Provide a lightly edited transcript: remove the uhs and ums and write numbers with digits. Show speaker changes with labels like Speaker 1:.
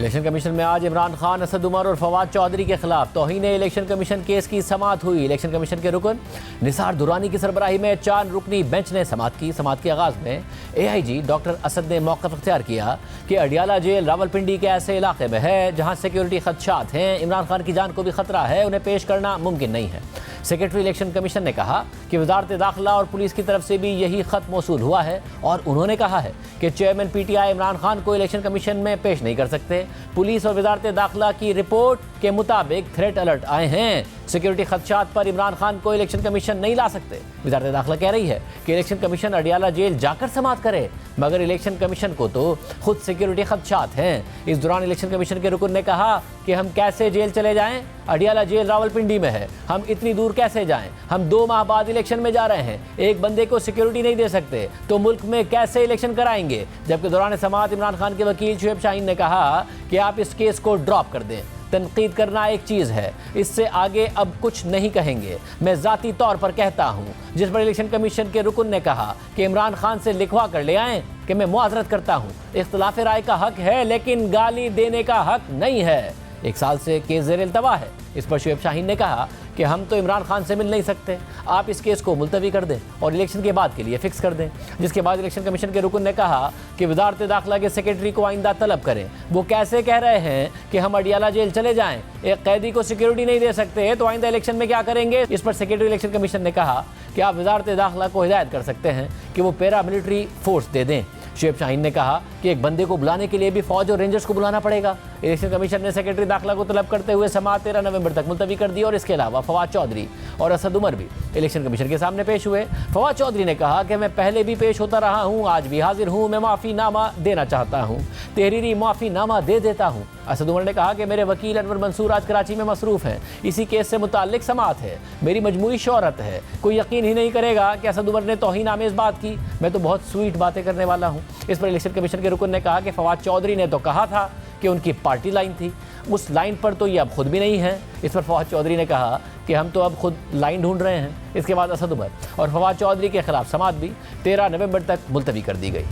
Speaker 1: Election commission में आज इमरान खान, असद उमर और फवाद चौधरी के खिलाफ तौहीन इलेक्शन कमीशन केस की समाअत हुई। इलेक्शन कमीशन के रुकन निसार दुरानी की सरबराही में 4 रुकनी बेंच ने समाअत की। समाअत के आगाज़ में AIG डॉक्टर असद ने मौक़िफ़ इख्तियार किया कि अडियाला जेल रावलपिंडी के ऐसे इलाके में है जहाँ सिक्योरिटी खदशात हैं, इमरान खान की जान को भी खतरा है, उन्हें पेश करना मुमकिन नहीं है। सेक्रेटरी इलेक्शन कमीशन ने कहा कि वजारत दाखिला और पुलिस की तरफ से भी यही खत मौसूल हुआ है और उन्होंने कहा है कि चेयरमैन PTI इमरान खान को इलेक्शन कमीशन में पेश नहीं कर सकते। पुलिस और वजारत दाखिला की रिपोर्ट के मुताबिक थ्रेट अलर्ट आए हैं। सिक्योरिटी खदशात पर इमरान खान को इलेक्शन कमीशन नहीं ला सकते। वजारत दाखिला कह रही है कि इलेक्शन कमीशन अडियाला जेल जाकर समाअत करे, मगर इलेक्शन कमीशन को तो खुद सिक्योरिटी खदशात हैं। इस दौरान इलेक्शन कमीशन के रुकन ने कहा कि हम कैसे जेल चले जाएं, अडियाला जेल रावलपिंडी में है, हम इतनी दूर कैसे जाएं, हम 2 माह बाद इलेक्शन में जा रहे हैं, एक बंदे को सिक्योरिटी नहीं दे सकते तो मुल्क में कैसे इलेक्शन कराएंगे। जबकि दौरान समाअत इमरान खान के वकील शुएब शाहीन ने कहा कि आप इस केस को ड्रॉप कर दें, तनकीद करना एक चीज़ है, इससे आगे अब कुछ नहीं कहेंगे। मैं ज़ाती तौर पर कहता हूँ। जिस पर इलेक्शन कमीशन के रुकन ने कहा कि इमरान खान से लिखवा कर ले आएँ कि मैं मुआज़रत करता हूँ, इख्तिलाफ राय का हक है लेकिन गाली देने का हक नहीं है। 1 साल से केस ज़ेर इल्तवा है। इस पर शुएब शाहीन ने कहा कि हम तो इमरान खान से मिल नहीं सकते, आप इस केस को मुलतवी कर दें और इलेक्शन के बाद के लिए फ़िक्स कर दें। जिसके बाद इलेक्शन कमीशन के रुकन ने कहा कि वजारत दाखिला के सेक्रेटरी को आइंदा तलब करें। वो कैसे कह रहे हैं कि हम अडियाला जेल चले जाएं, एक कैदी को सिक्योरिटी नहीं दे सकते तो आइंदा इलेक्शन में क्या करेंगे। इस पर सेक्रेटरी इलेक्शन कमीशन ने कहा कि आप वजारत दाखिला को हिदायत कर सकते हैं कि वो पैरा मिलिट्री फोर्स दे दें। शुएब शाहीन ने कहा कि एक बंदे को बुलाने के लिए भी फौज और रेंजर्स को बुलाना पड़ेगा। इलेक्शन कमीशन ने सेक्रेटरी दाखिला को तलब करते हुए समाअत 13 नवंबर तक मुलतवी कर दी और इसके अलावा फवाद चौधरी और असद उमर भी इलेक्शन कमीशन के सामने पेश हुए। फवाद चौधरी ने कहा कि मैं पहले भी पेश होता रहा हूँ, आज भी हाजिर हूँ, मैं माफ़ीनामा देना चाहता हूँ, तहरीरी माफ़ीनामा दे देता हूँ। असद उमर ने कहा कि मेरे वकील अनवर मंसूर आज कराची में मसरूफ़ हैं, इसी केस से मुताल्लिक समाअत है, मेरी मजमूई शोहरत है, कोई यकीन ही नहीं करेगा कि असद उमर ने तौहीन आमेज़ बात की, मैं तो बहुत स्वीट बातें करने वाला हूँ। इस पर इलेक्शन कमीशन के रुकन ने कहा कि फवाद चौधरी ने तो कहा था कि उनकी पार्टी लाइन थी, उस लाइन पर तो ये अब खुद भी नहीं है। इस पर फवाद चौधरी ने कहा कि हम तो अब खुद लाइन ढूंढ रहे हैं। इसके बाद असद उमर और फवाद चौधरी के खिलाफ समाअत भी 13 नवंबर तक मुलतवी कर दी गई।